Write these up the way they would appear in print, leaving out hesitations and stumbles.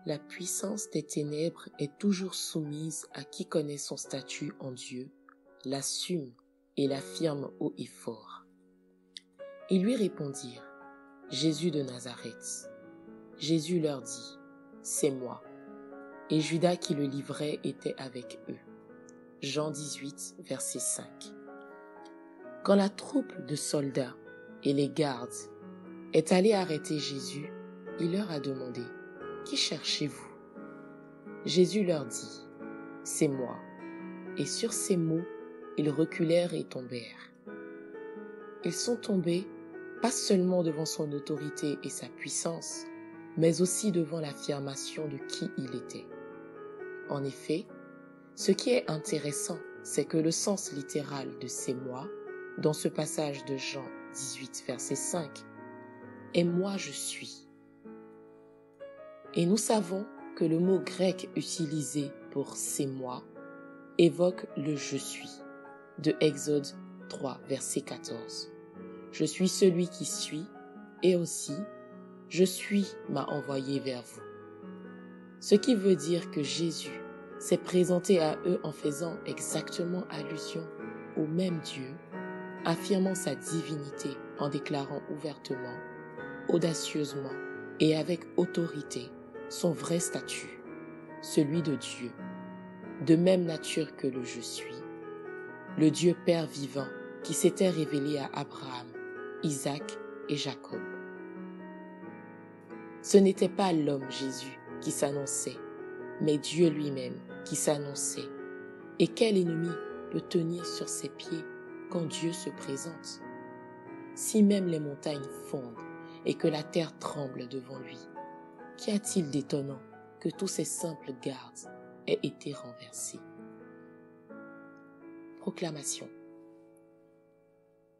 La puissance des ténèbres est toujours soumise à qui connaît son statut en Dieu, l'assume et l'affirme haut et fort. Ils lui répondirent, Jésus de Nazareth. Jésus leur dit, c'est moi. Et Judas qui le livrait était avec eux. Jean 18, verset 5. Quand la troupe de soldats et les gardes est allée arrêter Jésus, il leur a demandé, qui cherchez-vous? Jésus leur dit, c'est moi. Et sur ces mots, ils reculèrent et tombèrent. Ils sont tombés, pas seulement devant son autorité et sa puissance, mais aussi devant l'affirmation de qui il était. En effet, ce qui est intéressant, c'est que le sens littéral de ces moi, dans ce passage de Jean 18, verset 5, est moi je suis. Et nous savons que le mot grec utilisé pour c'est moi évoque le je suis de Exode 3, verset 14. Je suis celui qui suis et aussi je suis m'a envoyé vers vous. Ce qui veut dire que Jésus s'est présenté à eux en faisant exactement allusion au même Dieu, affirmant sa divinité en déclarant ouvertement, audacieusement et avec autorité son vrai statut, celui de Dieu, de même nature que le je suis, le Dieu Père vivant qui s'était révélé à Abraham, Isaac et Jacob. Ce n'était pas l'homme Jésus qui s'annonçait, mais Dieu lui-même qui s'annonçait. Et quel ennemi peut tenir sur ses pieds quand Dieu se présente? Si même les montagnes fondent et que la terre tremble devant lui, qu'y a-t-il d'étonnant que tous ces simples gardes aient été renversés? Proclamation.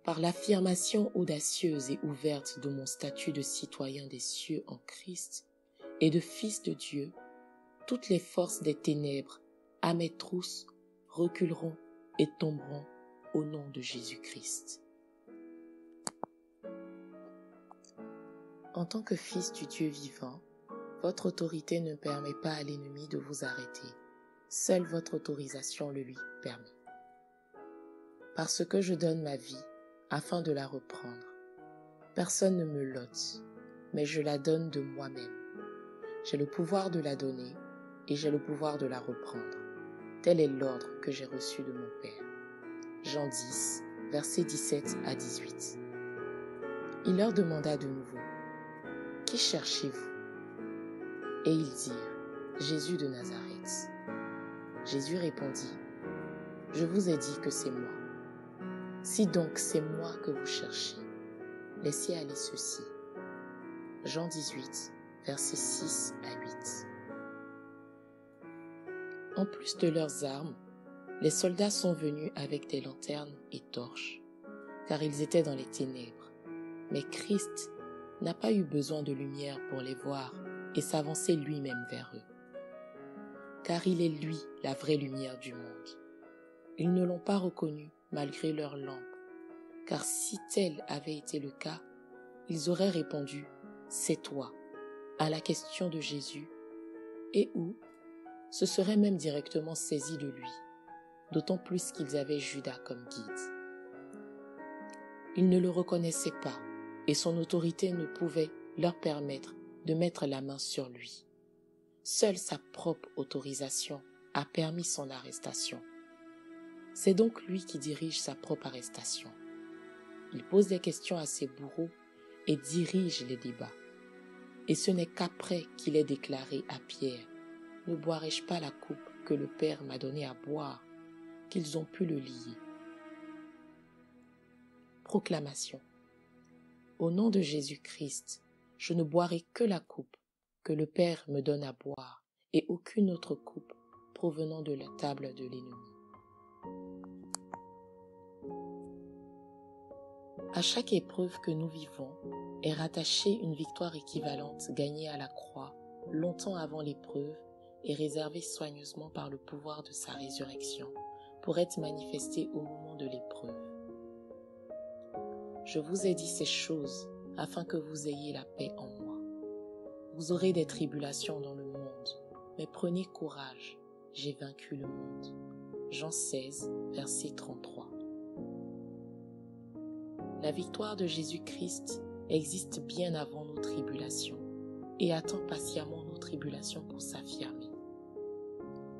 Par l'affirmation audacieuse et ouverte de mon statut de citoyen des cieux en Christ et de fils de Dieu, toutes les forces des ténèbres, à mes trousses, reculeront et tomberont au nom de Jésus-Christ. En tant que fils du Dieu vivant, votre autorité ne permet pas à l'ennemi de vous arrêter. Seule votre autorisation le lui permet. Parce que je donne ma vie afin de la reprendre. Personne ne me l'ôte, mais je la donne de moi-même. J'ai le pouvoir de la donner et j'ai le pouvoir de la reprendre. Tel est l'ordre que j'ai reçu de mon Père. Jean 10, versets 17 à 18. Il leur demanda de nouveau, « Qui cherchez-vous » Et ils dirent, « Jésus de Nazareth. » Jésus répondit, « Je vous ai dit que c'est moi. Si donc c'est moi que vous cherchez, laissez aller ceci. » Jean 18, versets 6 à 8. En plus de leurs armes, les soldats sont venus avec des lanternes et torches, car ils étaient dans les ténèbres. Mais Christ n'a pas eu besoin de lumière pour les voir et s'avancer lui-même vers eux. Car il est lui la vraie lumière du monde. Ils ne l'ont pas reconnu malgré leur lampe, car si tel avait été le cas, ils auraient répondu « C'est toi » à la question de Jésus, et ou se seraient même directement saisis de lui, d'autant plus qu'ils avaient Judas comme guide. Ils ne le reconnaissaient pas, et son autorité ne pouvait leur permettre de mettre la main sur lui. Seule sa propre autorisation a permis son arrestation. C'est donc lui qui dirige sa propre arrestation. Il pose des questions à ses bourreaux et dirige les débats. Et ce n'est qu'après qu'il est déclaré à Pierre, « Ne boirai-je pas la coupe que le Père m'a donnée à boire ?» qu'ils ont pu le lier. Proclamation. Au nom de Jésus-Christ, je ne boirai que la coupe que le Père me donne à boire et aucune autre coupe provenant de la table de l'ennemi. À chaque épreuve que nous vivons est rattachée une victoire équivalente gagnée à la croix longtemps avant l'épreuve et réservée soigneusement par le pouvoir de sa résurrection pour être manifestée au moment de l'épreuve. Je vous ai dit ces choses afin que vous ayez la paix en moi. Vous aurez des tribulations dans le monde, mais prenez courage, j'ai vaincu le monde. Jean 16, verset 33. La victoire de Jésus-Christ existe bien avant nos tribulations et attend patiemment nos tribulations pour s'affirmer.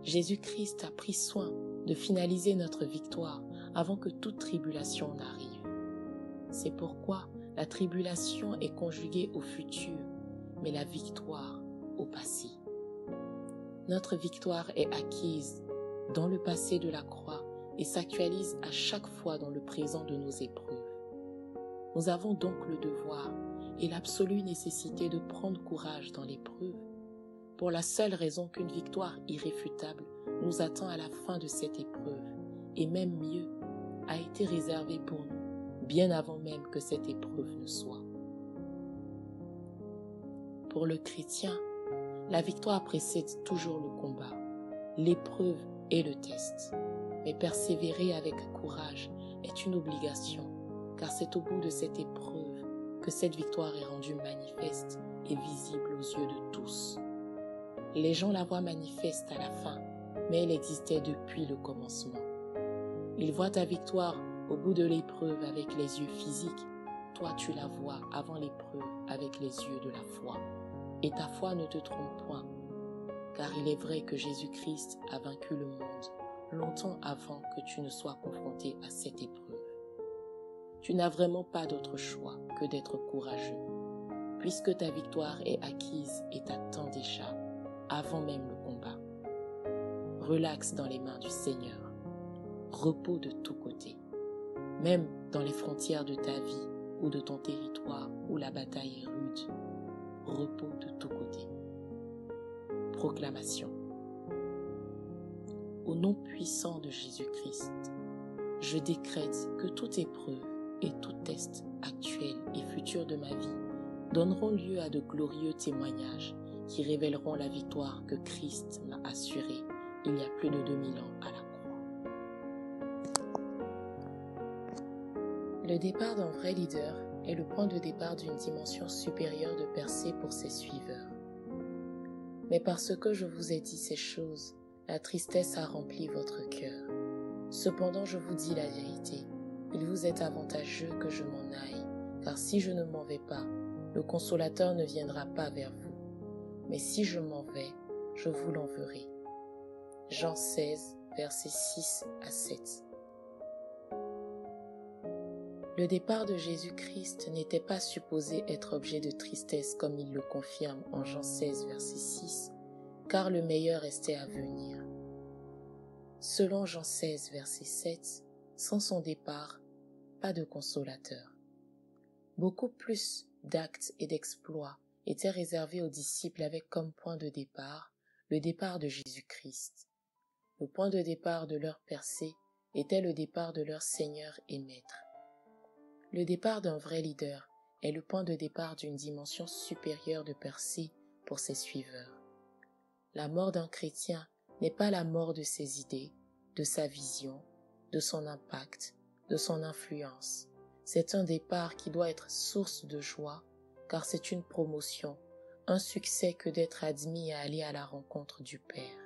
Jésus-Christ a pris soin de finaliser notre victoire avant que toute tribulation n'arrive. C'est pourquoi la tribulation est conjuguée au futur, mais la victoire au passé. Notre victoire est acquise dans le passé de la croix et s'actualise à chaque fois dans le présent de nos épreuves. Nous avons donc le devoir et l'absolue nécessité de prendre courage dans l'épreuve, pour la seule raison qu'une victoire irréfutable nous attend à la fin de cette épreuve, et même mieux, a été réservée pour nous, bien avant même que cette épreuve ne soit. Pour le chrétien, la victoire précède toujours le combat, l'épreuve et le test. Mais persévérer avec courage est une obligation, car c'est au bout de cette épreuve que cette victoire est rendue manifeste et visible aux yeux de tous. Les gens la voient manifeste à la fin, mais elle existait depuis le commencement. Ils voient ta victoire au bout de l'épreuve avec les yeux physiques. Toi, tu la vois avant l'épreuve avec les yeux de la foi. Et ta foi ne te trompe point, car il est vrai que Jésus-Christ a vaincu le monde longtemps avant que tu ne sois confronté à cette épreuve. Tu n'as vraiment pas d'autre choix que d'être courageux, puisque ta victoire est acquise et t'attend déjà, avant même le combat. Relaxe dans les mains du Seigneur. Repos de tous côtés. Même dans les frontières de ta vie ou de ton territoire où la bataille est rude. Repos de tous côtés. Proclamation. Au nom puissant de Jésus-Christ, je décrète que toute épreuve et tout test actuel et futur de ma vie donneront lieu à de glorieux témoignages qui révéleront la victoire que Christ m'a assurée il y a plus de 2000 ans à la croix. Le départ d'un vrai leader est le point de départ d'une dimension supérieure de percée pour ses suiveurs. Mais parce que je vous ai dit ces choses, la tristesse a rempli votre cœur. Cependant, je vous dis la vérité, il vous est avantageux que je m'en aille, car si je ne m'en vais pas, le consolateur ne viendra pas vers vous. Mais si je m'en vais, je vous l'enverrai. Jean 16, versets 6 à 7. Le départ de Jésus-Christ n'était pas supposé être objet de tristesse comme il le confirme en Jean 16, verset 6, car le meilleur restait à venir. Selon Jean 16, verset 7, sans son départ, pas de consolateur. Beaucoup plus d'actes et d'exploits étaient réservés aux disciples avec comme point de départ le départ de Jésus-Christ. Le point de départ de leur percée était le départ de leur Seigneur et Maître. Le départ d'un vrai leader est le point de départ d'une dimension supérieure de percée pour ses suiveurs. La mort d'un chrétien n'est pas la mort de ses idées, de sa vision, de son impact, de son influence. C'est un départ qui doit être source de joie, car c'est une promotion, un succès que d'être admis à aller à la rencontre du Père.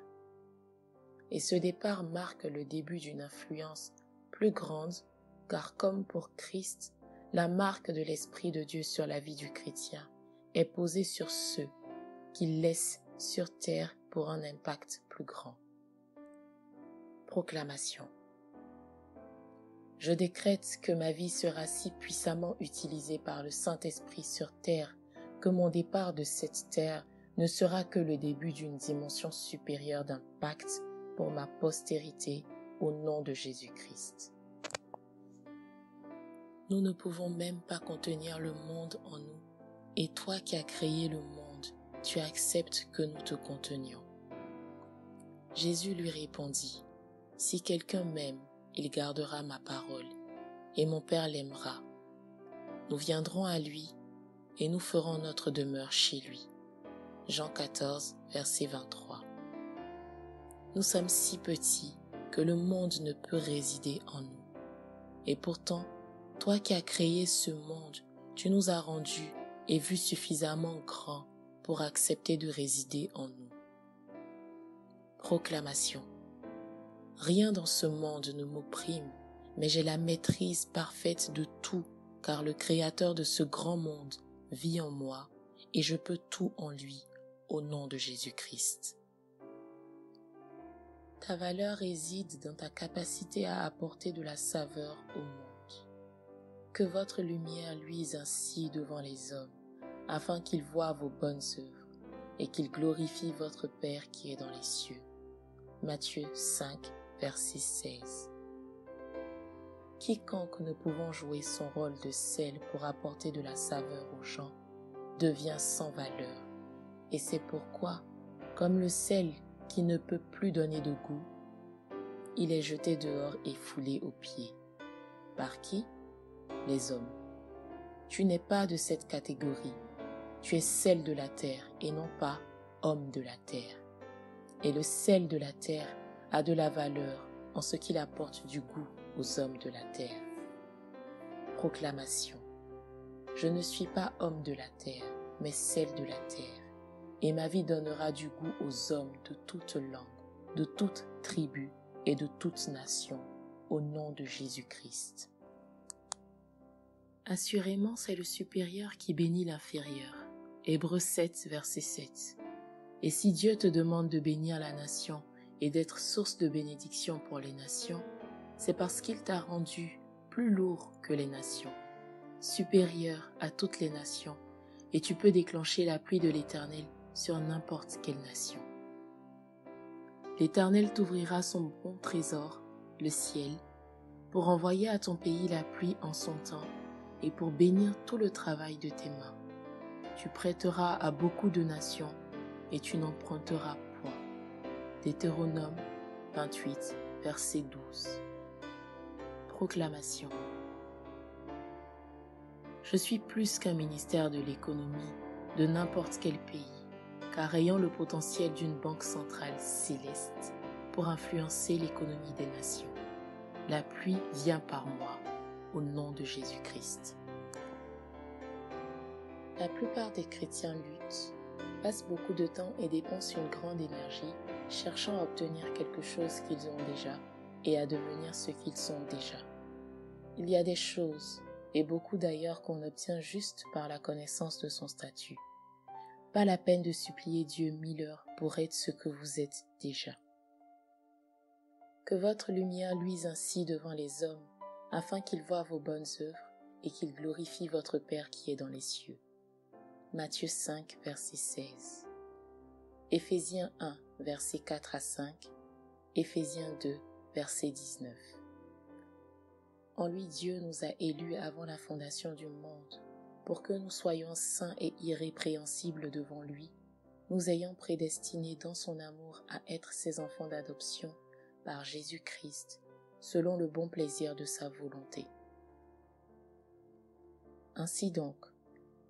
Et ce départ marque le début d'une influence plus grande, car comme pour Christ, la marque de l'Esprit de Dieu sur la vie du chrétien est posée sur ceux qu'il laisse sur terre pour un impact plus grand. Proclamation. Je décrète que ma vie sera si puissamment utilisée par le Saint-Esprit sur terre que mon départ de cette terre ne sera que le début d'une dimension supérieure d'impact pour ma postérité au nom de Jésus-Christ. Nous ne pouvons même pas contenir le monde en nous, et toi qui as créé le monde, tu acceptes que nous te contenions. Jésus lui répondit, « Si quelqu'un m'aime, il gardera ma parole, et mon Père l'aimera. Nous viendrons à lui, et nous ferons notre demeure chez lui. » Jean 14, verset 23. Nous sommes si petits que le monde ne peut résider en nous. Et pourtant, toi qui as créé ce monde, tu nous as rendus et vus suffisamment grands pour accepter de résider en nous. Proclamation. Rien dans ce monde ne m'opprime, mais j'ai la maîtrise parfaite de tout, car le Créateur de ce grand monde vit en moi et je peux tout en lui, au nom de Jésus-Christ. Ta valeur réside dans ta capacité à apporter de la saveur au monde. Que votre lumière luise ainsi devant les hommes, afin qu'ils voient vos bonnes œuvres et qu'ils glorifient votre Père qui est dans les cieux. Matthieu 5, verset 16. Quiconque ne pouvant jouer son rôle de sel pour apporter de la saveur aux gens devient sans valeur. Et c'est pourquoi, comme le sel qui ne peut plus donner de goût, il est jeté dehors et foulé aux pieds. Par qui? Les hommes. Tu n'es pas de cette catégorie. Tu es sel de la terre et non pas homme de la terre. Et le sel de la terre a de la valeur en ce qu'il apporte du goût aux hommes de la terre. Proclamation. Je ne suis pas homme de la terre, mais sel de la terre. Et ma vie donnera du goût aux hommes de toute langue, de toute tribu et de toute nation, au nom de Jésus-Christ. Assurément, c'est le supérieur qui bénit l'inférieur. Hébreux 7, verset 7. Et si Dieu te demande de bénir la nation et d'être source de bénédiction pour les nations, c'est parce qu'il t'a rendu plus lourd que les nations, supérieur à toutes les nations, et tu peux déclencher la pluie de l'Éternel sur n'importe quelle nation. L'Éternel t'ouvrira son bon trésor, le ciel, pour envoyer à ton pays la pluie en son temps et pour bénir tout le travail de tes mains. Tu prêteras à beaucoup de nations et tu n'emprunteras point. Deutéronome 28, verset 12. Proclamation. Je suis plus qu'un ministère de l'économie de n'importe quel pays, car ayant le potentiel d'une banque centrale céleste pour influencer l'économie des nations. La pluie vient par moi, au nom de Jésus-Christ. La plupart des chrétiens luttent, passent beaucoup de temps et dépensent une grande énergie cherchant à obtenir quelque chose qu'ils ont déjà et à devenir ce qu'ils sont déjà. Il y a des choses, et beaucoup d'ailleurs, qu'on obtient juste par la connaissance de son statut. Pas la peine de supplier Dieu 1000 heures pour être ce que vous êtes déjà. Que votre lumière luise ainsi devant les hommes, afin qu'ils voient vos bonnes œuvres et qu'ils glorifient votre Père qui est dans les cieux. Matthieu 5, verset 16. Éphésiens 1, verset 4 à 5. Éphésiens 2, verset 19. En lui, Dieu nous a élus avant la fondation du monde, pour que nous soyons saints et irrépréhensibles devant lui, nous ayant prédestinés dans son amour à être ses enfants d'adoption par Jésus-Christ, selon le bon plaisir de sa volonté. Ainsi donc,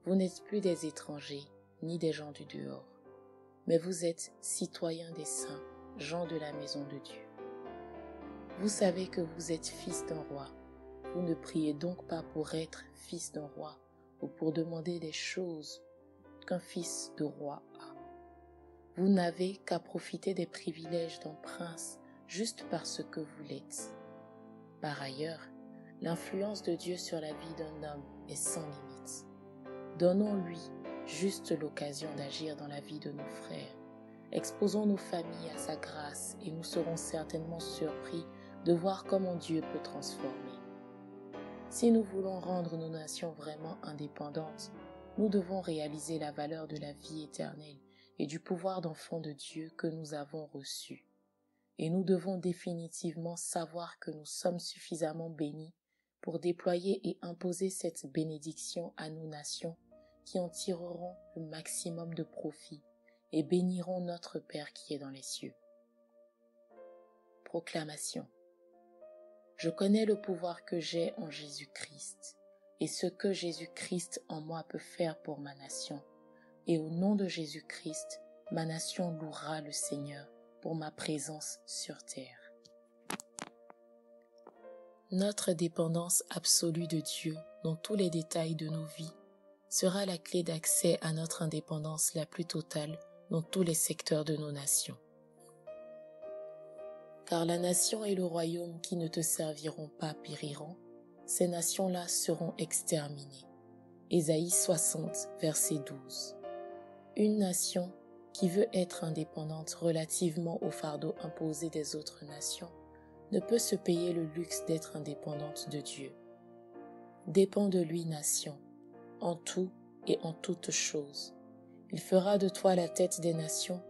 vous n'êtes plus des étrangers, ni des gens du dehors, mais vous êtes citoyens des saints, gens de la maison de Dieu. Vous savez que vous êtes fils d'un roi. Vous ne priez donc pas pour être fils d'un roi ou pour demander des choses qu'un fils de roi a. Vous n'avez qu'à profiter des privilèges d'un prince juste parce que vous l'êtes. Par ailleurs, l'influence de Dieu sur la vie d'un homme est sans limite. Donnons-lui juste l'occasion d'agir dans la vie de nos frères. Exposons nos familles à sa grâce et nous serons certainement surpris de voir comment Dieu peut transformer. Si nous voulons rendre nos nations vraiment indépendantes, nous devons réaliser la valeur de la vie éternelle et du pouvoir d'enfant de Dieu que nous avons reçu. Et nous devons définitivement savoir que nous sommes suffisamment bénis pour déployer et imposer cette bénédiction à nos nations qui en tireront le maximum de profit et béniront notre Père qui est dans les cieux. Proclamation. Je connais le pouvoir que j'ai en Jésus-Christ et ce que Jésus-Christ en moi peut faire pour ma nation. Et au nom de Jésus-Christ, ma nation louera le Seigneur pour ma présence sur terre. Notre dépendance absolue de Dieu dans tous les détails de nos vies sera la clé d'accès à notre indépendance la plus totale dans tous les secteurs de nos nations. Car la nation et le royaume qui ne te serviront pas périront, ces nations-là seront exterminées. Ésaïe 60, verset 12. Une nation qui veut être indépendante relativement au fardeau imposé des autres nations ne peut se payer le luxe d'être indépendante de Dieu. Dépends de lui, nation, en tout et en toutes choses. Il fera de toi la tête des nations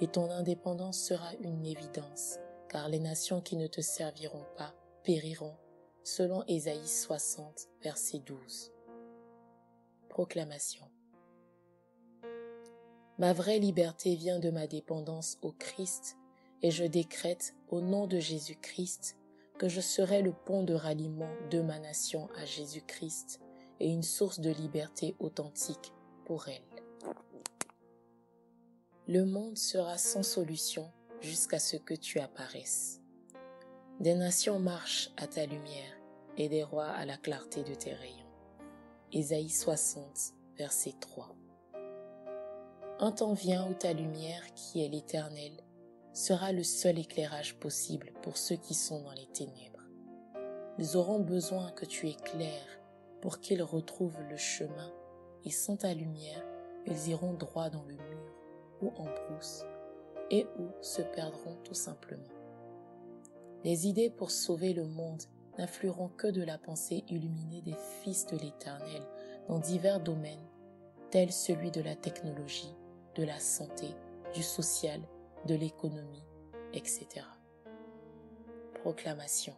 et ton indépendance sera une évidence, car les nations qui ne te serviront pas périront, selon Ésaïe 60, verset 12. Proclamation. Ma vraie liberté vient de ma dépendance au Christ et je décrète, au nom de Jésus-Christ, que je serai le pont de ralliement de ma nation à Jésus-Christ et une source de liberté authentique pour elle. Le monde sera sans solution jusqu'à ce que tu apparaisses. Des nations marchent à ta lumière et des rois à la clarté de tes rayons. Ésaïe 60, verset 3. Un temps vient où ta lumière, qui est l'Éternel, sera le seul éclairage possible pour ceux qui sont dans les ténèbres. Ils auront besoin que tu éclaires pour qu'ils retrouvent le chemin, et sans ta lumière, ils iront droit dans le mur ou en brousse, et où se perdront tout simplement. Les idées pour sauver le monde n'afflueront que de la pensée illuminée des fils de l'Éternel dans divers domaines, tels celui de la technologie, de la santé, du social, de l'économie, etc. Proclamation.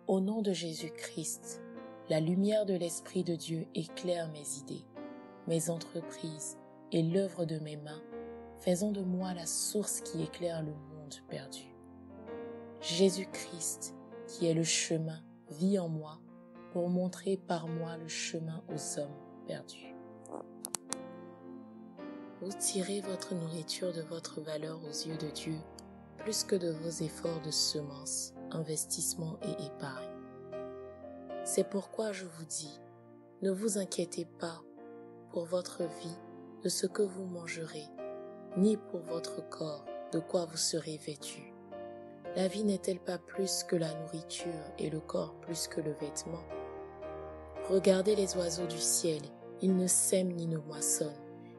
Au nom de Jésus-Christ, la lumière de l'Esprit de Dieu éclaire mes idées, mes entreprises et l'œuvre de mes mains, faisant de moi la source qui éclaire le monde perdu. Jésus-Christ, qui est le chemin, vit en moi pour montrer par moi le chemin aux hommes perdus. Vous tirez votre nourriture de votre valeur aux yeux de Dieu, plus que de vos efforts de semences, investissement et épargne. C'est pourquoi je vous dis, ne vous inquiétez pas pour votre vie de ce que vous mangerez, ni pour votre corps de quoi vous serez vêtu. La vie n'est-elle pas plus que la nourriture et le corps plus que le vêtement? Regardez les oiseaux du ciel, ils ne sèment ni ne moissonnent,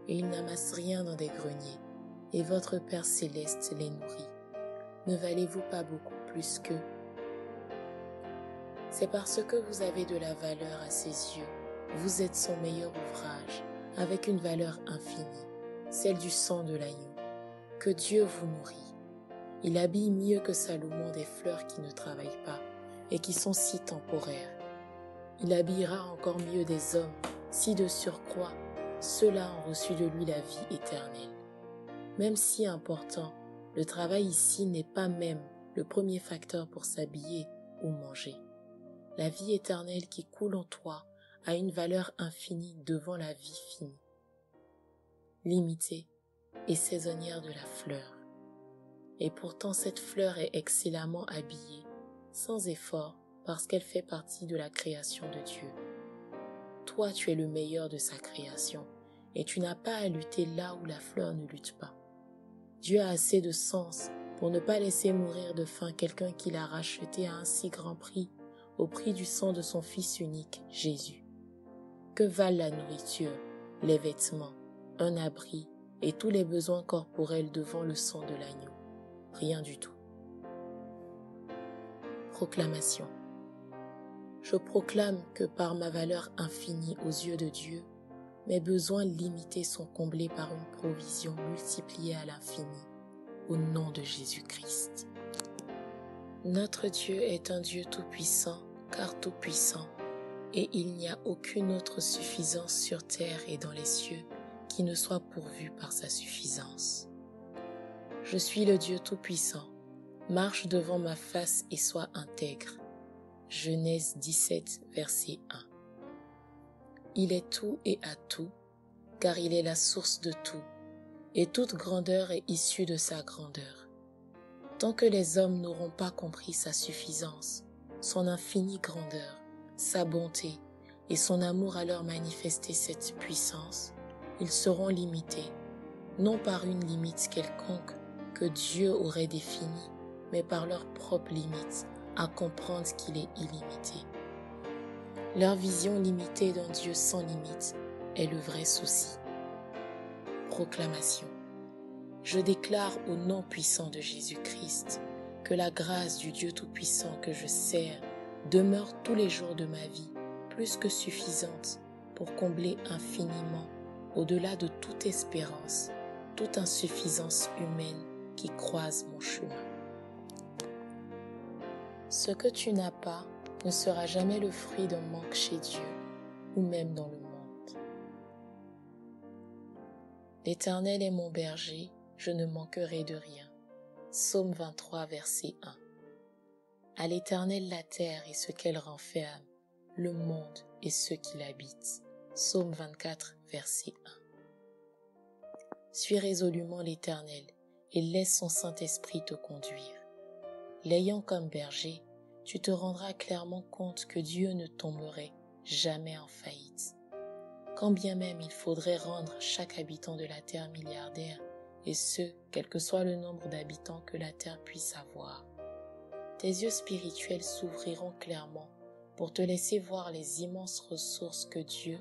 et ils n'amassent rien dans des greniers, et votre Père céleste les nourrit. Ne valez-vous pas beaucoup plus qu'eux? C'est parce que vous avez de la valeur à ses yeux, vous êtes son meilleur ouvrage, avec une valeur infinie, celle du sang de l'agneau, que Dieu vous nourrit. Il habille mieux que Salomon des fleurs qui ne travaillent pas et qui sont si temporaires. Il habillera encore mieux des hommes, si de surcroît, ceux-là ont reçu de lui la vie éternelle. Même si important, le travail ici n'est pas même le premier facteur pour s'habiller ou manger. La vie éternelle qui coule en toi a une valeur infinie devant la vie finie, limitée et saisonnière de la fleur. Et pourtant cette fleur est excellemment habillée, sans effort, parce qu'elle fait partie de la création de Dieu. Toi, tu es le meilleur de sa création, et tu n'as pas à lutter là où la fleur ne lutte pas. Dieu a assez de sens pour ne pas laisser mourir de faim quelqu'un qu'il a racheté à un si grand prix, au prix du sang de son Fils unique, Jésus. Que valent la nourriture, les vêtements, un abri et tous les besoins corporels devant le sang de l'agneau? Rien du tout. Proclamation. Je proclame que par ma valeur infinie aux yeux de Dieu, mes besoins limités sont comblés par une provision multipliée à l'infini, au nom de Jésus-Christ. Notre Dieu est un Dieu tout-puissant, car tout-puissant, et il n'y a aucune autre suffisance sur terre et dans les cieux qui ne soit pourvue par sa suffisance. Je suis le Dieu tout-puissant, marche devant ma face et sois intègre. Genèse 17, verset 1. Il est tout et a tout, car il est la source de tout, et toute grandeur est issue de sa grandeur. Tant que les hommes n'auront pas compris sa suffisance, son infinie grandeur, sa bonté, et son amour a leur manifesté cette puissance, ils seront limités, non par une limite quelconque que Dieu aurait définie, mais par leur propre limite à comprendre qu'il est illimité. Leur vision limitée d'un Dieu sans limite est le vrai souci. Proclamation. Je déclare au nom puissant de Jésus-Christ que la grâce du Dieu Tout-Puissant que je sers demeure tous les jours de ma vie plus que suffisante pour combler infiniment, au-delà de toute espérance, toute insuffisance humaine qui croise mon chemin. Ce que tu n'as pas ne sera jamais le fruit d'un manque chez Dieu ou même dans le monde. L'Éternel est mon berger, je ne manquerai de rien. Psaume 23, verset 1. À l'Éternel la terre et ce qu'elle renferme, le monde et ceux qui l'habitent. Psaume 24, verset 1. Suis résolument l'Éternel et laisse son Saint-Esprit te conduire. L'ayant comme berger, tu te rendras clairement compte que Dieu ne tomberait jamais en faillite. Quand bien même il faudrait rendre chaque habitant de la terre milliardaire, et ce, quel que soit le nombre d'habitants que la terre puisse avoir, tes yeux spirituels s'ouvriront clairement pour te laisser voir les immenses ressources que Dieu,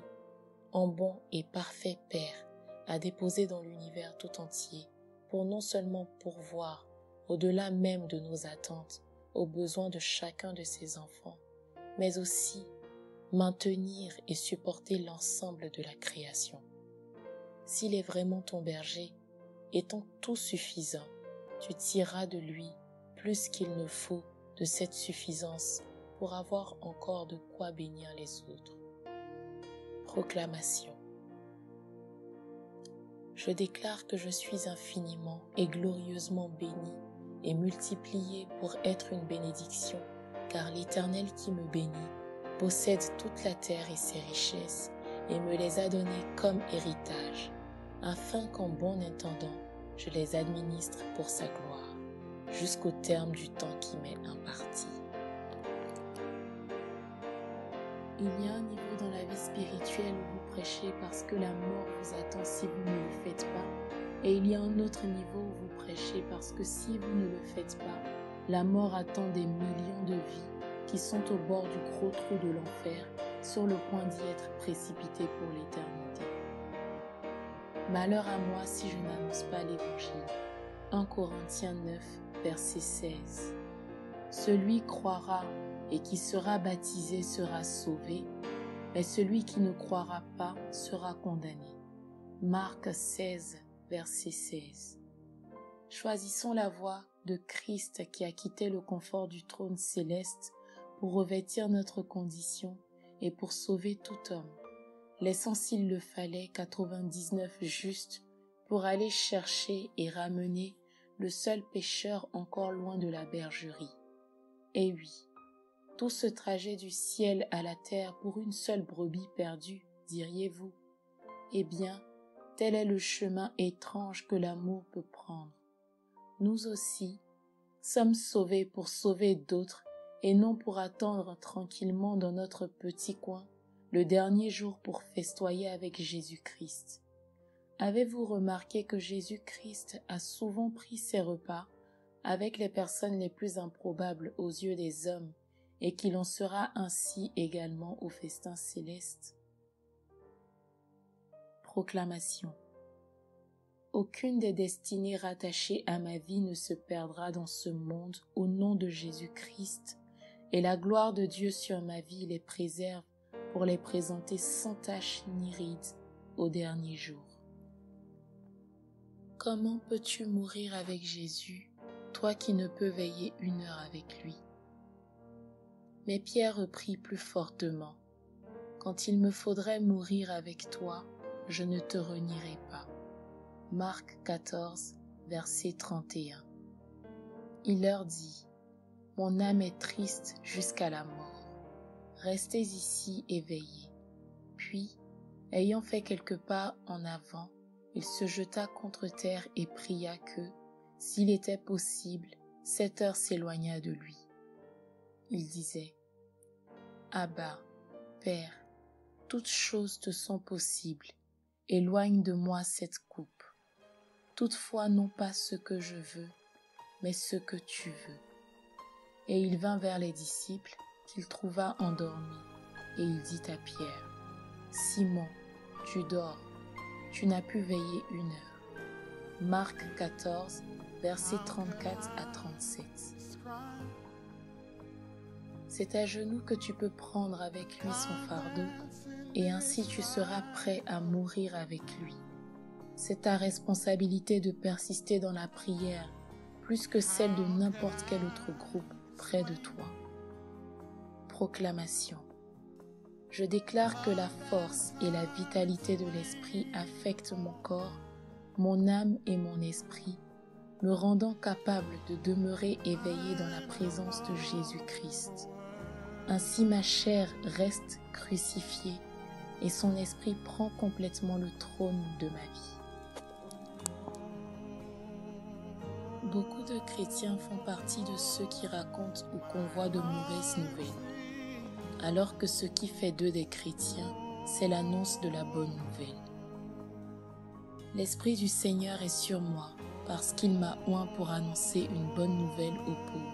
en bon et parfait Père, a déposées dans l'univers tout entier pour non seulement pourvoir, au-delà même de nos attentes, aux besoins de chacun de ses enfants, mais aussi maintenir et supporter l'ensemble de la création. S'il est vraiment ton berger, étant tout suffisant, tu tireras de lui plus qu'il ne faut de cette suffisance pour avoir encore de quoi bénir les autres. Proclamation. Je déclare que je suis infiniment et glorieusement béni et multiplié pour être une bénédiction, car l'Éternel qui me bénit possède toute la terre et ses richesses et me les a données comme héritage, afin qu'en bon intendant, je les administre pour sa gloire, jusqu'au terme du temps qui m'est imparti. Il y a un niveau dans la vie spirituelle où vous prêchez parce que la mort vous attend si vous ne le faites pas, et il y a un autre niveau où vous prêchez parce que si vous ne le faites pas, la mort attend des millions de vies qui sont au bord du gros trou de l'enfer, sur le point d'y être précipités pour l'éternité. Malheur à moi si je n'annonce pas l'évangile. 1 Corinthiens 9, verset 16. Celui croira et qui sera baptisé sera sauvé, mais celui qui ne croira pas sera condamné. Marc 16, verset 16. Choisissons la voie de Christ qui a quitté le confort du trône céleste pour revêtir notre condition et pour sauver tout homme, laissant s'il le fallait 99 justes pour aller chercher et ramener le seul pécheur encore loin de la bergerie. Et oui, tout ce trajet du ciel à la terre pour une seule brebis perdue, diriez-vous? Eh bien, tel est le chemin étrange que l'amour peut prendre. Nous aussi sommes sauvés pour sauver d'autres et non pour attendre tranquillement dans notre petit coin le dernier jour pour festoyer avec Jésus-Christ. Avez-vous remarqué que Jésus-Christ a souvent pris ses repas avec les personnes les plus improbables aux yeux des hommes et qu'il en sera ainsi également au festin céleste? Proclamation. Aucune des destinées rattachées à ma vie ne se perdra dans ce monde au nom de Jésus-Christ, et la gloire de Dieu sur ma vie les préserve pour les présenter sans tache ni ride au dernier jour. Comment peux-tu mourir avec Jésus, toi qui ne peux veiller 1 heure avec lui? Mais Pierre reprit plus fortement. Quand il me faudrait mourir avec toi, je ne te renierai pas. Marc 14, verset 31. Il leur dit, « Mon âme est triste jusqu'à la mort. Restez ici et veillez. » Puis, ayant fait quelques pas en avant, il se jeta contre terre et pria que, s'il était possible, cette heure s'éloignât de lui. Il disait, « Abba, Père, toutes choses te sont possibles. Éloigne de moi cette coupe. Toutefois, non pas ce que je veux, mais ce que tu veux. Et il vint vers les disciples, qu'il trouva endormis, et il dit à Pierre, « Simon, tu dors, tu n'as pu veiller 1 heure. » Marc 14, versets 34 à 37. C'est à genoux que tu peux prendre avec lui son fardeau, et ainsi tu seras prêt à mourir avec lui. C'est ta responsabilité de persister dans la prière, plus que celle de n'importe quel autre groupe près de toi. Proclamation. Je déclare que la force et la vitalité de l'esprit affectent mon corps, mon âme et mon esprit, me rendant capable de demeurer éveillé dans la présence de Jésus-Christ. Ainsi ma chair reste crucifiée et son esprit prend complètement le trône de ma vie. Beaucoup de chrétiens font partie de ceux qui racontent ou convoient de mauvaises nouvelles, alors que ce qui fait d'eux des chrétiens, c'est l'annonce de la bonne nouvelle. L'Esprit du Seigneur est sur moi, parce qu'il m'a oint pour annoncer une bonne nouvelle aux pauvres.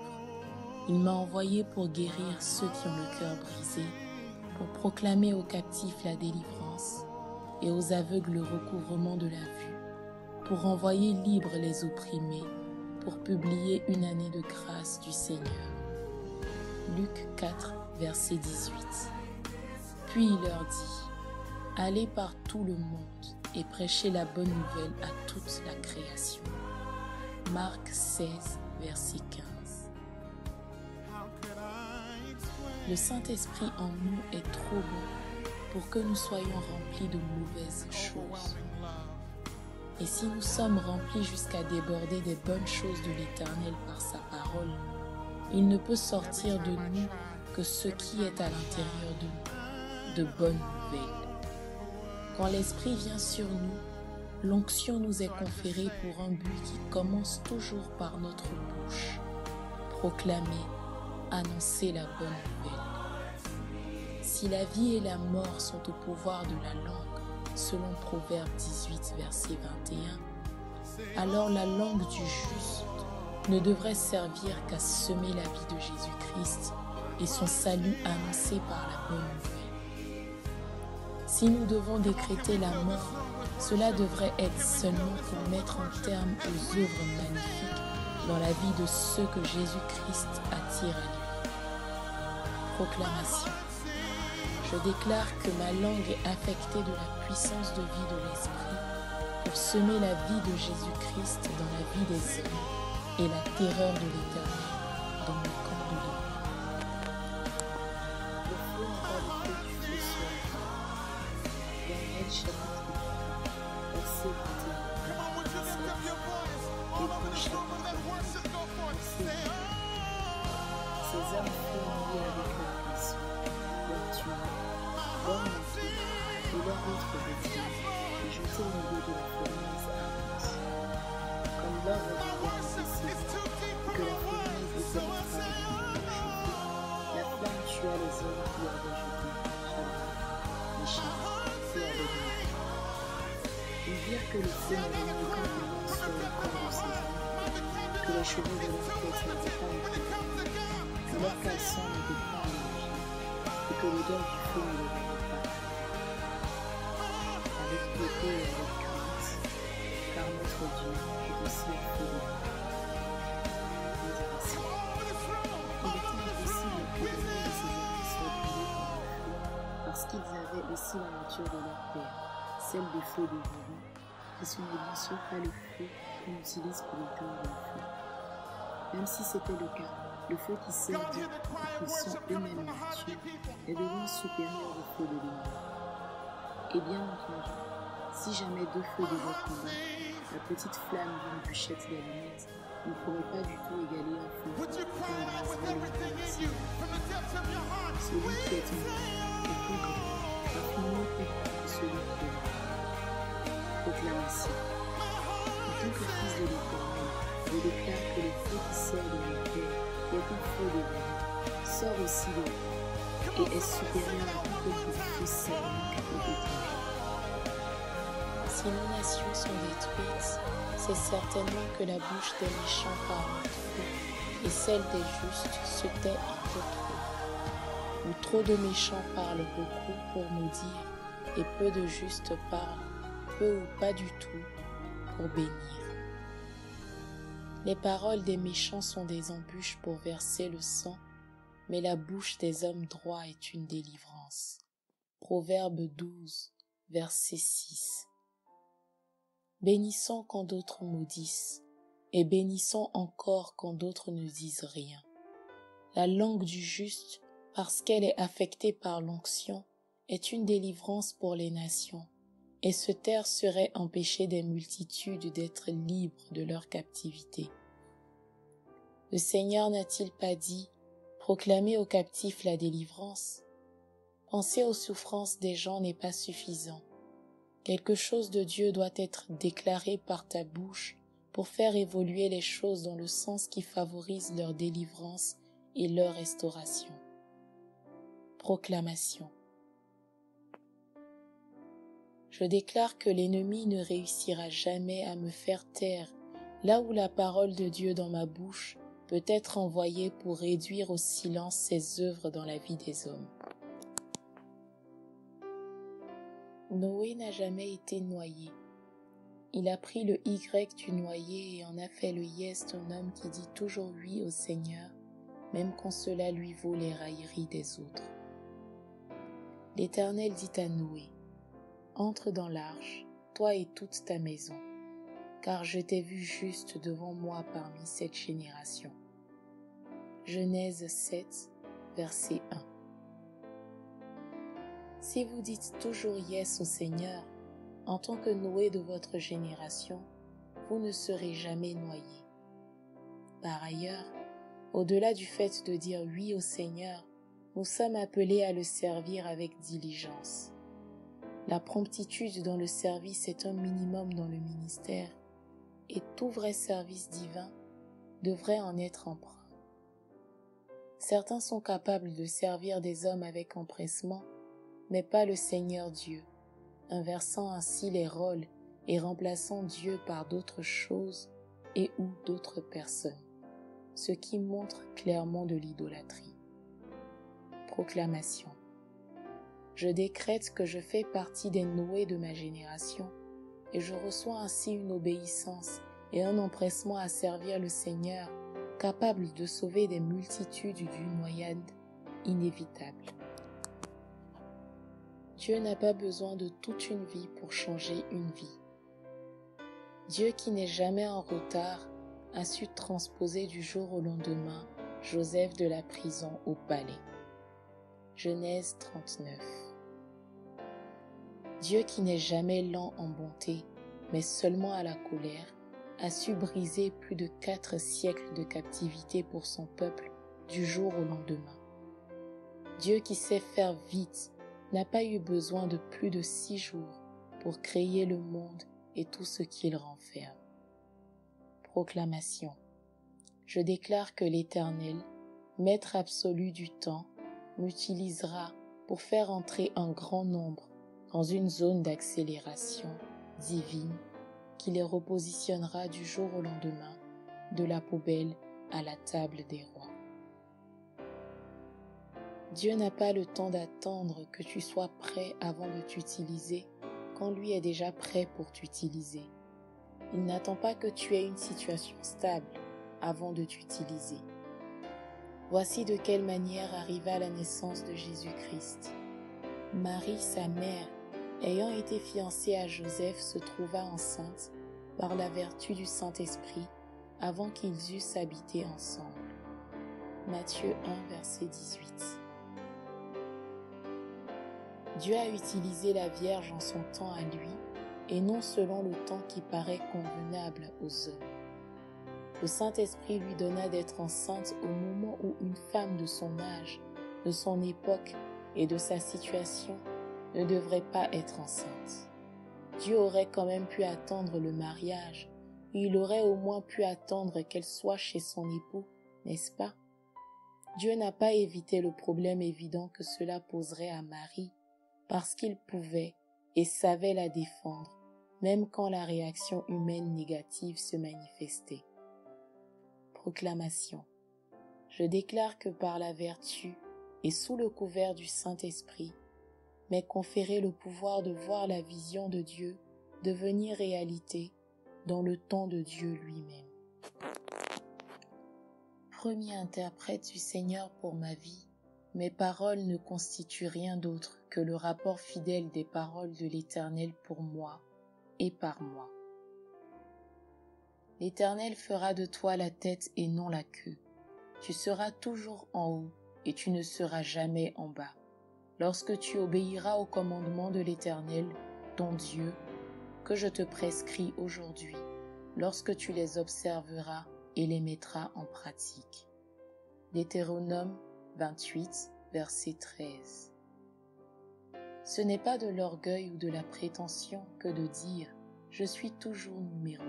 Il m'a envoyé pour guérir ceux qui ont le cœur brisé, pour proclamer aux captifs la délivrance et aux aveugles le recouvrement de la vue, pour envoyer libres les opprimés, pour publier une année de grâce du Seigneur. Luc 4, verset 18. Puis il leur dit, « Allez par tout le monde et prêchez la bonne nouvelle à toute la création. » Marc 16, verset 15. Le Saint-Esprit en nous est trop bon pour que nous soyons remplis de mauvaises choses. Et si nous sommes remplis jusqu'à déborder des bonnes choses de l'Éternel par sa parole, il ne peut sortir de nous que ce qui est à l'intérieur de nous, de bonnes nouvelles. Quand l'Esprit vient sur nous, l'onction nous est conférée pour un but qui commence toujours par notre bouche. Proclamer, annoncer la bonne nouvelle. Si la vie et la mort sont au pouvoir de la langue, selon Proverbe 18, verset 21, alors la langue du juste ne devrait servir qu'à semer la vie de Jésus-Christ et son salut annoncé par la bonne nouvelle. Si nous devons décréter la mort, cela devrait être seulement pour mettre un terme aux œuvres magnifiques dans la vie de ceux que Jésus-Christ attire à lui. Proclamation. Je déclare que ma langue est affectée de la puissance de vie de l'Esprit pour semer la vie de Jésus-Christ dans la vie des hommes et la terreur de l'Éternel dans le camp de l'ennemi. Le feu encore de feu du feu sur Daniel chapitre 1, verset 21. Hébreux chapitre 1, verset 1. Ces hommes furent liés avec leur passion, leur tueur, leur menteur et leur autre bêtise, et jetés au milieu de la fournaise ardente. Comme leur regard incessait, et que la fournaise les pénétra de cheveux, la flamme tua les hommes qui avaient jeté Shadrach, Meshach et Abednego. Ils virent que le feu n'avait aucun mouvement sur le corps de ces hommes, que les cheveux de leur tête n'étaient pas éclatés, que leur caleçon n'était pas allongé, et que l'odeur du feu ne les gênait pas. Avec piété et avec crainte, car notre Dieu est aussi un feu de feu. Méditation. Il était impossible que le nom de ces hommes soit brûlé par le feu, parce qu'ils avaient aussi la nature de leur père, celle des feux dévorants, et ce n'est bien sûr pas le feu qu'on utilise pour éteindre le feu. Même si c'était le cas, le feu qui sert Dieu et qui sont eux-mêmes nature est devenu supérieur au feu de l'ennemi. Et bien entendu, si jamais deux feux devaient combattre, la petite flamme d'une bûchette d'allumettes ne pourrait pas du tout égaler un feu qui embraserait l'international. Celui qui est en nous est plus grand, infiniment plus grand que celui qui est en nous. Proclamation. En tant que fils de l'Éternel, je déclare que le feu qui sort de mon cœur, qui est un feu de vie, sort aussi de moi. et est supérieur à tout autre fossé capable d'éteindre. Si nos nations sont détruites, c'est certainement que la bouche des méchants parle trop et celle des justes se tait un peu trop. Ou trop de méchants parlent beaucoup pour nous dire et peu de justes parlent, peu ou pas du tout, pour bénir. Les paroles des méchants sont des embûches pour verser le sang, mais la bouche des hommes droits est une délivrance. Proverbe 12, verset 6. Bénissons quand d'autres maudissent, et bénissons encore quand d'autres ne disent rien. La langue du juste, parce qu'elle est affectée par l'onction, est une délivrance pour les nations, et se taire serait empêcher des multitudes d'être libres de leur captivité. Le Seigneur n'a-t-il pas dit « Proclamez aux captifs la délivrance » ? Penser aux souffrances des gens n'est pas suffisant. Quelque chose de Dieu doit être déclaré par ta bouche pour faire évoluer les choses dans le sens qui favorise leur délivrance et leur restauration. Proclamation. Je déclare que l'ennemi ne réussira jamais à me faire taire là où la parole de Dieu dans ma bouche peut être envoyée pour réduire au silence ses œuvres dans la vie des hommes. Noé n'a jamais été noyé. Il a pris le Y du noyé et en a fait le yes d'un homme qui dit toujours oui au Seigneur, même quand cela lui vaut les railleries des autres. L'Éternel dit à Noé, « Entre dans l'arche, toi et toute ta maison, car je t'ai vu juste devant moi parmi cette génération. » Genèse 7, verset 1. Si vous dites toujours yes au Seigneur, en tant que Noé de votre génération, vous ne serez jamais noyé. Par ailleurs, au-delà du fait de dire oui au Seigneur, nous sommes appelés à le servir avec diligence. La promptitude dans le service est un minimum dans le ministère, et tout vrai service divin devrait en être empreint. Certains sont capables de servir des hommes avec empressement, mais pas le Seigneur Dieu, inversant ainsi les rôles et remplaçant Dieu par d'autres choses et ou d'autres personnes, ce qui montre clairement de l'idolâtrie. Proclamation. Je décrète que je fais partie des Noé de ma génération et je reçois ainsi une obéissance et un empressement à servir le Seigneur, capable de sauver des multitudes d'une noyade inévitable. Dieu n'a pas besoin de toute une vie pour changer une vie. Dieu qui n'est jamais en retard a su transposer du jour au lendemain Joseph de la prison au palais. Genèse 39. Dieu qui n'est jamais lent en bonté, mais seulement à la colère, a su briser plus de 4 siècles de captivité pour son peuple du jour au lendemain. Dieu qui sait faire vite n'a pas eu besoin de plus de 6 jours pour créer le monde et tout ce qu'il renferme. Proclamation. Je déclare que l'Éternel, Maître absolu du temps, m'utilisera pour faire entrer un grand nombre dans une zone d'accélération divine qui les repositionnera du jour au lendemain, de la poubelle à la table des rois. Dieu n'a pas le temps d'attendre que tu sois prêt avant de t'utiliser quand lui est déjà prêt pour t'utiliser. Il n'attend pas que tu aies une situation stable avant de t'utiliser. Voici de quelle manière arriva la naissance de Jésus-Christ. Marie, sa mère, ayant été fiancée à Joseph, se trouva enceinte par la vertu du Saint-Esprit avant qu'ils eussent habité ensemble. Matthieu 1, verset 18. Dieu a utilisé la Vierge en son temps à lui et non selon le temps qui paraît convenable aux hommes. Le Saint-Esprit lui donna d'être enceinte au moment où une femme de son âge, de son époque et de sa situation ne devrait pas être enceinte. Dieu aurait quand même pu attendre le mariage, et il aurait au moins pu attendre qu'elle soit chez son époux, n'est-ce pas? Dieu n'a pas évité le problème évident que cela poserait à Marie, parce qu'il pouvait et savait la défendre, même quand la réaction humaine négative se manifestait. Proclamation. Je déclare que par la vertu et sous le couvert du Saint-Esprit, m'est conféré le pouvoir de voir la vision de Dieu devenir réalité dans le temps de Dieu lui-même. Premier interprète du Seigneur pour ma vie, mes paroles ne constituent rien d'autre que le rapport fidèle des paroles de l'Éternel pour moi et par moi. L'Éternel fera de toi la tête et non la queue. Tu seras toujours en haut et tu ne seras jamais en bas. Lorsque tu obéiras aux commandements de l'Éternel, ton Dieu, que je te prescris aujourd'hui, lorsque tu les observeras et les mettras en pratique. Deutéronome 28, verset 13. Ce n'est pas de l'orgueil ou de la prétention que de dire « je suis toujours numéro 1 ».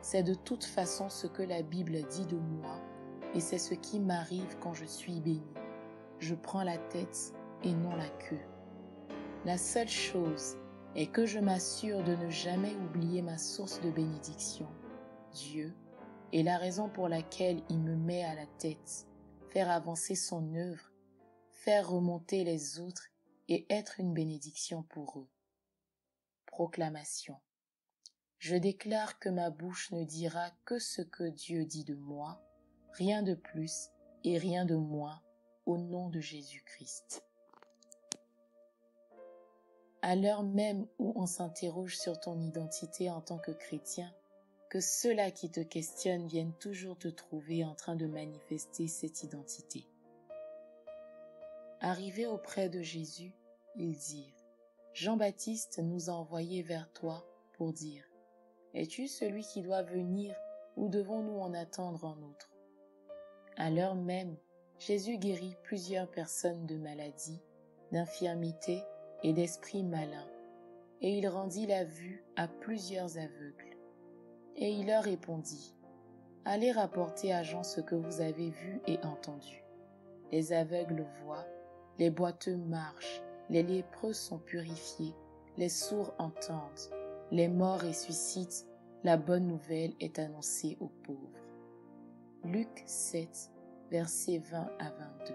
C'est de toute façon ce que la Bible dit de moi et c'est ce qui m'arrive quand je suis béni. Je prends la tête et non la queue. La seule chose est que je m'assure de ne jamais oublier ma source de bénédiction, Dieu, et la raison pour laquelle il me met à la tête, faire avancer son œuvre, faire remonter les autres et être une bénédiction pour eux. Proclamation. Je déclare que ma bouche ne dira que ce que Dieu dit de moi, rien de plus et rien de moins, au nom de Jésus-Christ. À l'heure même où on s'interroge sur ton identité en tant que chrétien, que ceux-là qui te questionnent viennent toujours te trouver en train de manifester cette identité. Arrivés auprès de Jésus, ils dirent « Jean-Baptiste nous a envoyés vers toi pour dire « Es-tu celui qui doit venir ou devons-nous en attendre un autre ?» À l'heure même, Jésus guérit plusieurs personnes de maladies, d'infirmités et d'esprits malins, et il rendit la vue à plusieurs aveugles. Et il leur répondit, « Allez rapporter à Jean ce que vous avez vu et entendu. Les aveugles voient, les boiteux marchent, les lépreux sont purifiés, les sourds entendent, les morts ressuscitent, la bonne nouvelle est annoncée aux pauvres. » Luc 7, versets 20 à 22.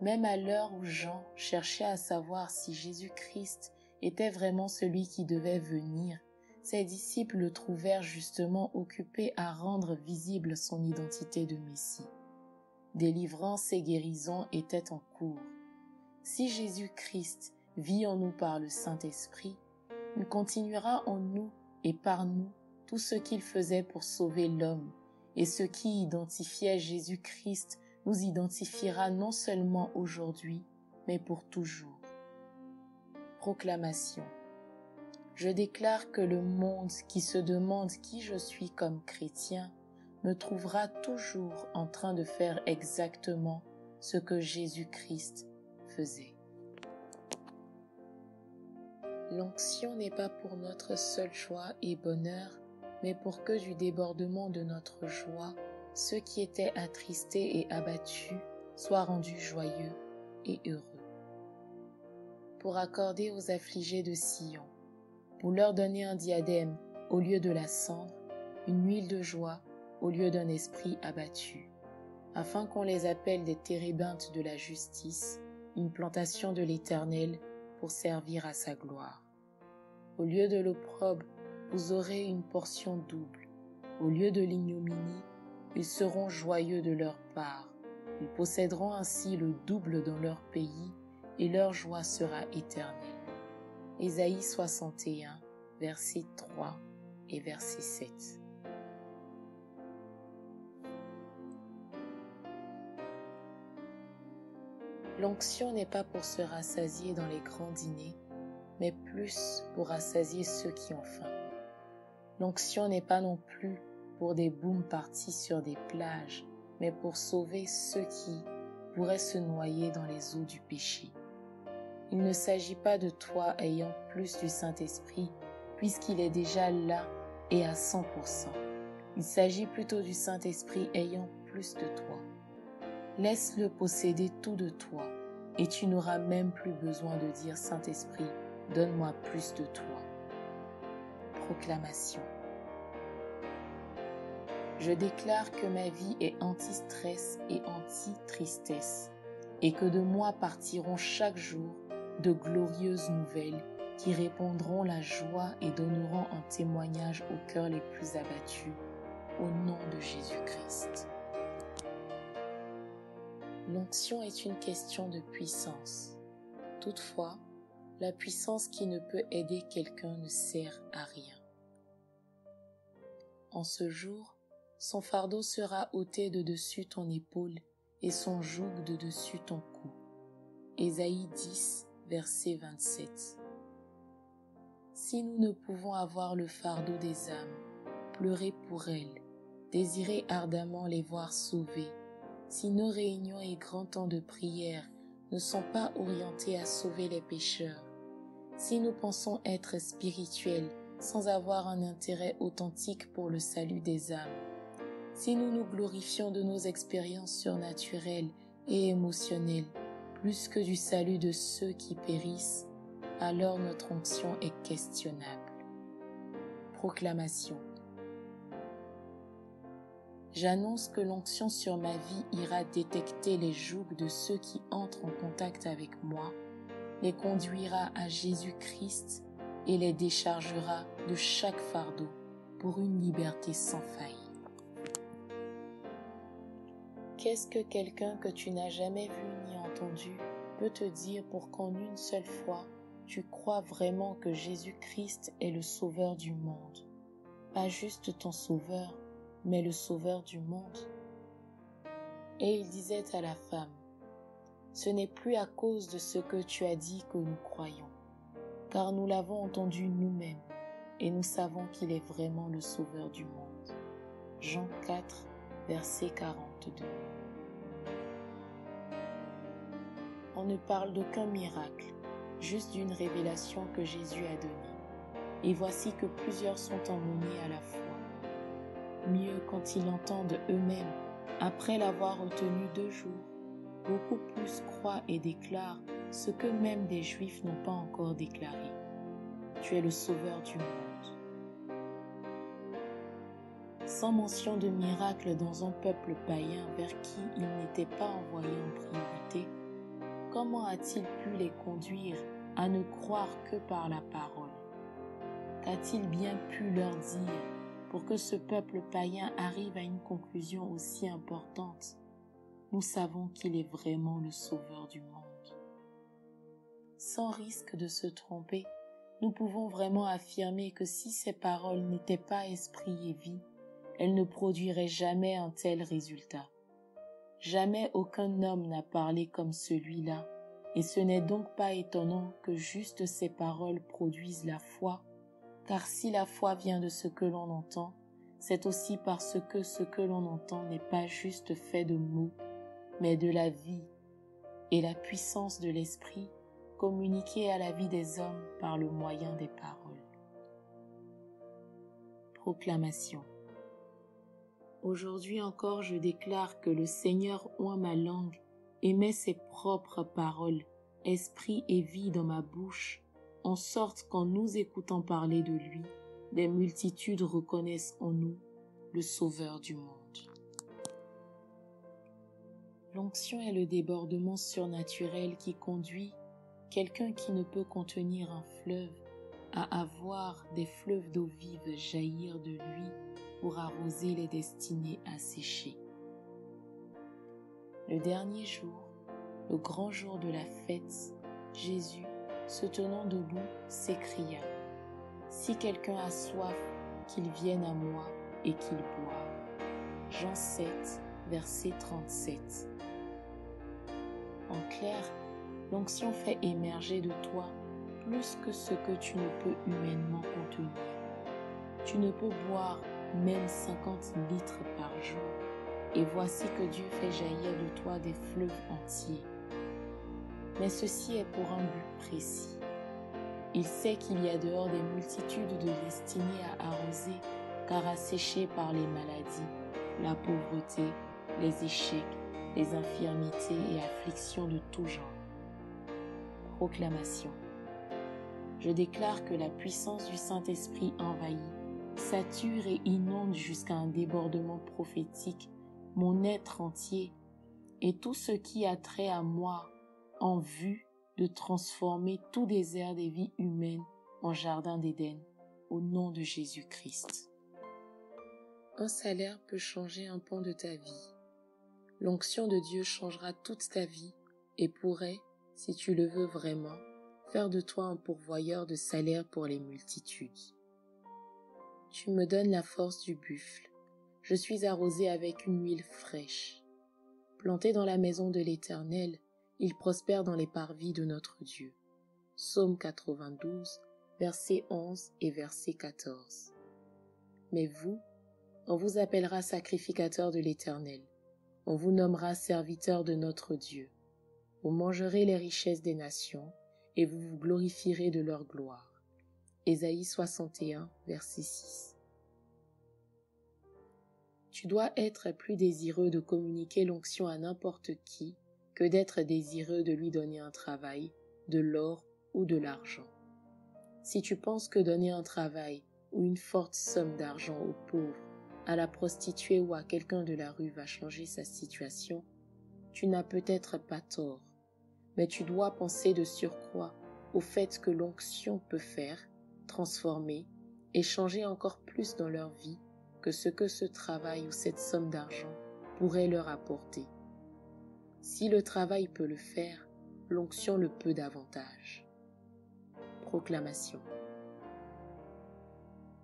Même à l'heure où Jean cherchait à savoir si Jésus-Christ était vraiment celui qui devait venir, ses disciples le trouvèrent justement occupé à rendre visible son identité de Messie. Délivrance et guérison étaient en cours. Si Jésus-Christ vit en nous par le Saint-Esprit, il continuera en nous et par nous tout ce qu'il faisait pour sauver l'homme, et ce qui identifiait Jésus-Christ nous identifiera non seulement aujourd'hui, mais pour toujours. Proclamation. Je déclare que le monde qui se demande qui je suis comme chrétien me trouvera toujours en train de faire exactement ce que Jésus-Christ faisait. L'onction n'est pas pour notre seul joie et bonheur, mais pour que du débordement de notre joie, ceux qui étaient attristés et abattus soient rendus joyeux et heureux. Pour accorder aux affligés de Sion, pour leur donner un diadème au lieu de la cendre, une huile de joie au lieu d'un esprit abattu, afin qu'on les appelle des térébinthes de la justice, une plantation de l'Éternel pour servir à sa gloire. Au lieu de l'opprobre, vous aurez une portion double. Au lieu de l'ignominie, ils seront joyeux de leur part. Ils posséderont ainsi le double dans leur pays et leur joie sera éternelle. Ésaïe 61, versets 3 et verset 7. L'onction n'est pas pour se rassasier dans les grands dîners, mais plus pour rassasier ceux qui ont faim. L'onction n'est pas non plus pour des boum parties sur des plages, mais pour sauver ceux qui pourraient se noyer dans les eaux du péché. Il ne s'agit pas de toi ayant plus du Saint-Esprit, puisqu'il est déjà là et à 100%. Il s'agit plutôt du Saint-Esprit ayant plus de toi. Laisse-le posséder tout de toi, et tu n'auras même plus besoin de dire « Saint-Esprit, donne-moi plus de toi ». Proclamation. Je déclare que ma vie est anti-stress et anti-tristesse, et que de moi partiront chaque jour de glorieuses nouvelles qui répandront la joie et donneront un témoignage aux cœurs les plus abattus, au nom de Jésus-Christ. L'onction est une question de puissance. Toutefois, la puissance qui ne peut aider quelqu'un ne sert à rien. En ce jour, son fardeau sera ôté de dessus ton épaule et son joug de dessus ton cou. Ésaïe 10, verset 27. Si nous ne pouvons avoir le fardeau des âmes, pleurer pour elles, désirer ardemment les voir sauvées, si nos réunions et grands temps de prière ne sont pas orientés à sauver les pécheurs, si nous pensons être spirituels sans avoir un intérêt authentique pour le salut des âmes, si nous nous glorifions de nos expériences surnaturelles et émotionnelles plus que du salut de ceux qui périssent, alors notre onction est questionnable. Proclamation. J'annonce que l'onction sur ma vie ira détecter les jougs de ceux qui entrent en contact avec moi, les conduira à Jésus-Christ et les déchargera de chaque fardeau pour une liberté sans faille. Qu'est-ce que quelqu'un que tu n'as jamais vu ni entendu peut te dire pour qu'en une seule fois, tu crois vraiment que Jésus-Christ est le sauveur du monde? Pas juste ton sauveur, mais le sauveur du monde. Et il disait à la femme, « Ce n'est plus à cause de ce que tu as dit que nous croyons, car nous l'avons entendu nous-mêmes, et nous savons qu'il est vraiment le sauveur du monde. » Jean 4, verset 42. On ne parle d'aucun miracle, juste d'une révélation que Jésus a donnée. Et voici que plusieurs sont emmenés à la foi. Mieux quand ils l'entendent eux-mêmes, après l'avoir retenu 2 jours, beaucoup plus croient et déclarent ce que même des Juifs n'ont pas encore déclaré. Tu es le sauveur du monde. Sans mention de miracle dans un peuple païen vers qui il n'était pas envoyé en priorité, comment a-t-il pu les conduire à ne croire que par la parole? Qu'a-t-il bien pu leur dire pour que ce peuple païen arrive à une conclusion aussi importante? Nous savons qu'il est vraiment le sauveur du monde. Sans risque de se tromper, nous pouvons vraiment affirmer que si ces paroles n'étaient pas esprit et vie, elles ne produiraient jamais un tel résultat. Jamais aucun homme n'a parlé comme celui-là, et ce n'est donc pas étonnant que juste ces paroles produisent la foi, car si la foi vient de ce que l'on entend, c'est aussi parce que ce que l'on entend n'est pas juste fait de mots, mais de la vie et la puissance de l'esprit communiquée à la vie des hommes par le moyen des paroles. Proclamation. Aujourd'hui encore, je déclare que le Seigneur oint ma langue et met ses propres paroles, esprit et vie dans ma bouche, en sorte qu'en nous écoutant parler de lui, des multitudes reconnaissent en nous le Sauveur du monde. L'onction est le débordement surnaturel qui conduit quelqu'un qui ne peut contenir un fleuve à avoir des fleuves d'eau vive jaillir de lui pour arroser les destinées asséchées. Le dernier jour, le grand jour de la fête, Jésus, se tenant debout, s'écria « Si quelqu'un a soif, qu'il vienne à moi et qu'il boive. » Jean 7, verset 37. En clair, l'onction fait émerger de toi plus que ce que tu ne peux humainement contenir. Tu ne peux boire même 50 litres par jour, et voici que Dieu fait jaillir de toi des fleuves entiers. Mais ceci est pour un but précis. Il sait qu'il y a dehors des multitudes de destinées à arroser car asséché par les maladies, la pauvreté, les échecs, les infirmités et afflictions de tout genre. Proclamation. Je déclare que la puissance du Saint-Esprit envahit, sature et inonde jusqu'à un débordement prophétique mon être entier et tout ce qui a trait à moi en vue de transformer tout désert des vies humaines en jardin d'Éden, au nom de Jésus-Christ. Un salaire peut changer un pan de ta vie. L'onction de Dieu changera toute ta vie et pourrait, si tu le veux vraiment, faire de toi un pourvoyeur de salaire pour les multitudes. Tu me donnes la force du buffle. Je suis arrosé avec une huile fraîche. Planté dans la maison de l'Éternel, il prospère dans les parvis de notre Dieu. Psaume 92, versets 11 et verset 14. Mais vous, on vous appellera sacrificateur de l'Éternel. On vous nommera serviteur de notre Dieu. Vous mangerez les richesses des nations et vous vous glorifierez de leur gloire. Ésaïe 61, verset 6. Tu dois être plus désireux de communiquer l'onction à n'importe qui que d'être désireux de lui donner un travail, de l'or ou de l'argent. Si tu penses que donner un travail ou une forte somme d'argent aux pauvres, à la prostituée ou à quelqu'un de la rue va changer sa situation, tu n'as peut-être pas tort, mais tu dois penser de surcroît au fait que l'onction peut faire, transformer et changer encore plus dans leur vie que ce que ce travail ou cette somme d'argent pourrait leur apporter. Si le travail peut le faire, l'onction le peut davantage. Proclamation.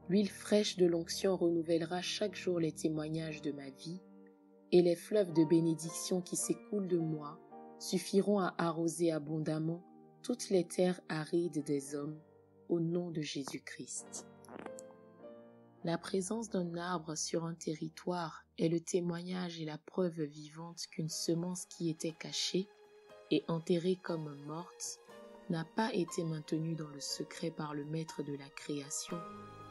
L'huile fraîche de l'onction renouvellera chaque jour les témoignages de ma vie, et les fleuves de bénédiction qui s'écoulent de moi suffiront à arroser abondamment toutes les terres arides des hommes, au nom de Jésus-Christ. La présence d'un arbre sur un territoire est le témoignage et la preuve vivante qu'une semence qui était cachée et enterrée comme morte n'a pas été maintenue dans le secret par le maître de la création,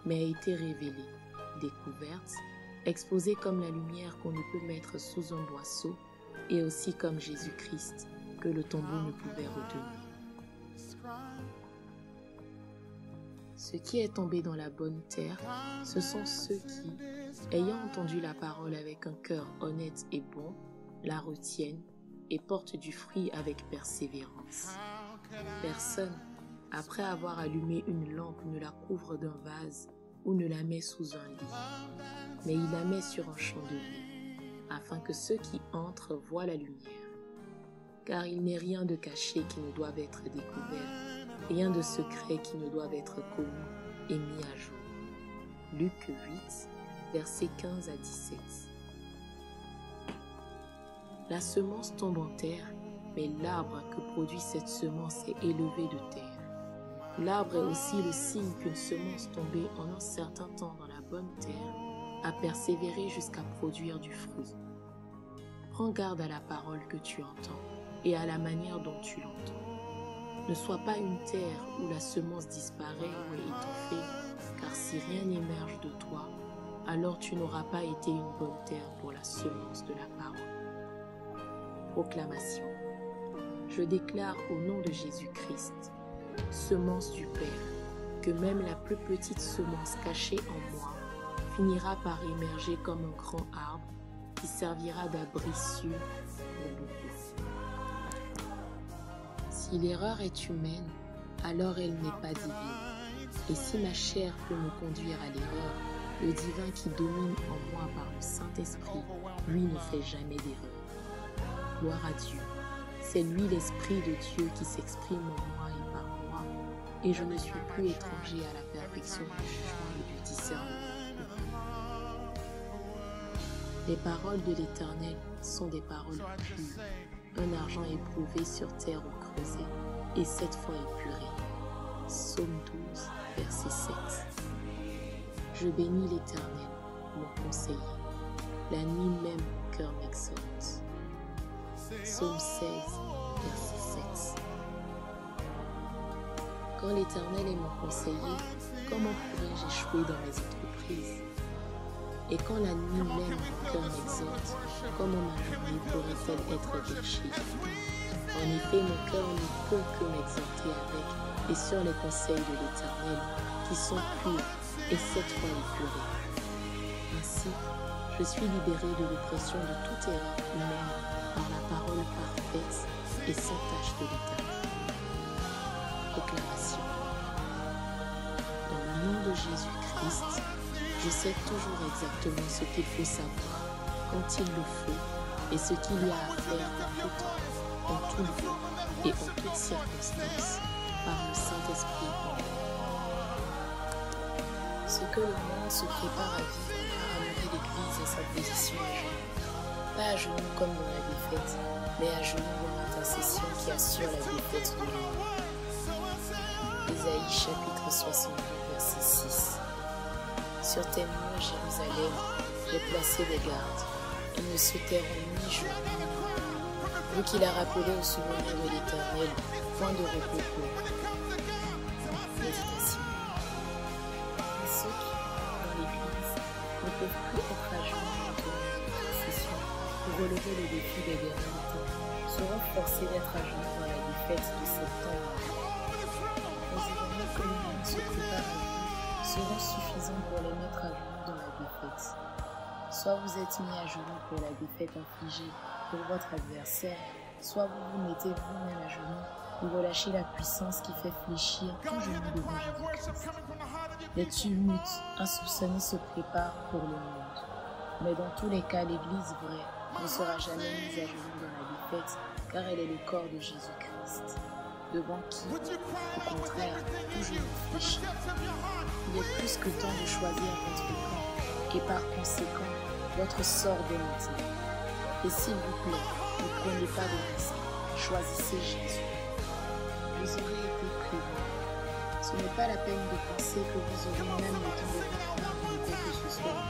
mais a été révélée, découverte, exposée comme la lumière qu'on ne peut mettre sous un boisseau et aussi comme Jésus-Christ que le tombeau ne pouvait retenir. Ce qui est tombé dans la bonne terre, ce sont ceux qui, ayant entendu la parole avec un cœur honnête et bon, la retiennent et portent du fruit avec persévérance. Personne, après avoir allumé une lampe, ne la couvre d'un vase ou ne la met sous un lit, mais il la met sur un chandelier, afin que ceux qui entrent voient la lumière. Car il n'est rien de caché qui ne doive être découvert, rien de secret qui ne doive être connu et mis à jour. Luc 8, versets 15 à 17. La semence tombe en terre, mais l'arbre que produit cette semence est élevé de terre. L'arbre est aussi le signe qu'une semence tombée en un certain temps dans la bonne terre a persévéré jusqu'à produire du fruit. Prends garde à la parole que tu entends et à la manière dont tu l'entends. Ne sois pas une terre où la semence disparaît ou est étouffée, car si rien n'émerge de toi, alors tu n'auras pas été une bonne terre pour la semence de la parole. Proclamation. Je déclare au nom de Jésus-Christ, semence du Père, que même la plus petite semence cachée en moi finira par émerger comme un grand arbre qui servira d'abri sûr pour beaucoup. Si l'erreur est humaine, alors elle n'est pas divine. Et si ma chair peut me conduire à l'erreur, le divin qui domine en moi par le Saint-Esprit, lui ne fait jamais d'erreur. Gloire à Dieu. C'est lui l'Esprit de Dieu qui s'exprime en moi et par moi, et je ne suis plus étranger à la perfection du jugement et du discernement. Les paroles de l'Éternel sont des paroles pures, un argent éprouvé sur terre au creuset, et 7 fois épuré. Psaume 12, verset 7. Je bénis l'Éternel, mon conseiller. La nuit même mon cœur m'exalte. Psaume 16, verset 7. Quand l'Éternel est mon conseiller, comment pourrais-je échouer dans mes entreprises? Et quand la nuit même mon cœur m'exhorte, comment ma journée pourrait-elle être gâchée? En effet, mon cœur ne peut que m'exhorter avec et sur les conseils de l'Éternel, qui sont purs et 7 fois épurés. Ainsi, je suis libérée de l'oppression de toute erreur humaine par la parole parfaite et sans tache de l'Éternel. Proclamation. Dans le nom de Jésus-Christ, je sais toujours exactement ce qu'il faut savoir, quand il le faut, et ce qu'il y a à faire en tout temps, en tout lieu et en toutes circonstances, par le Saint-Esprit en moi. Ce que le monde se prépare à vivre a ramené l'Église à sa position à genoux. Pas à genoux comme dans la défaite, mais à genoux dans l'intercession qui assure la défaite de l'homme. Ésaïe chapitre 62, verset 6. Sur tes murs, Jérusalem, j'ai placé des gardes. Ils ne se tairont ni jour ni nuit. Vous qu'il a rappelé au souvenir de l'Éternel, point de repos pour eux. Méditation. Et ceux qui, dans l'Église, ne peuvent plus être à genoux maintenant dans la procession pour relever le défi des derniers temps, seront forcés d'être à genoux dans la défaite de septembre. Les événements que le monde se prépare à vivre seront suffisants pour les mettre à genoux dans la défaite. Soit vous êtes mis à genoux pour la défaite infligée pour votre adversaire, soit vous vous mettez vous-même à genoux et relâchez la puissance qui fait fléchir tout genou devant Jésus-Christ. Les tumultes insoupçonnés se préparent pour le monde. Mais dans tous les cas, l'Église vraie ne sera jamais mise à genoux dans la défaite, car elle est le corps de Jésus-Christ, devant qui, au contraire, tout genou fléchit. Il est plus que temps de choisir votre camp, et par conséquent, votre sort dès maintenant. Et s'il vous plaît, ne prenez pas de risque, choisissez Jésus. Vous aurez été prévenus. Ce n'est pas la peine de penser que vous aurez même le temps de faire part de quoi que ce soit,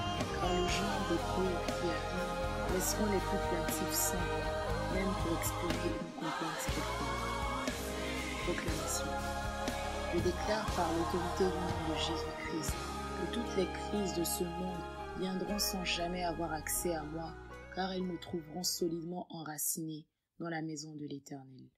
car le genre d'épreuves qui arrivent laisseront les plus plaintifs sans voix, même pour exprimer une complainte quelconque. Proclamation. Je déclare par l'autorité du nom de Jésus-Christ que toutes les crises de ce monde viendront sans jamais avoir accès à moi, car elles me trouveront solidement enraciné dans la maison de l'Éternel.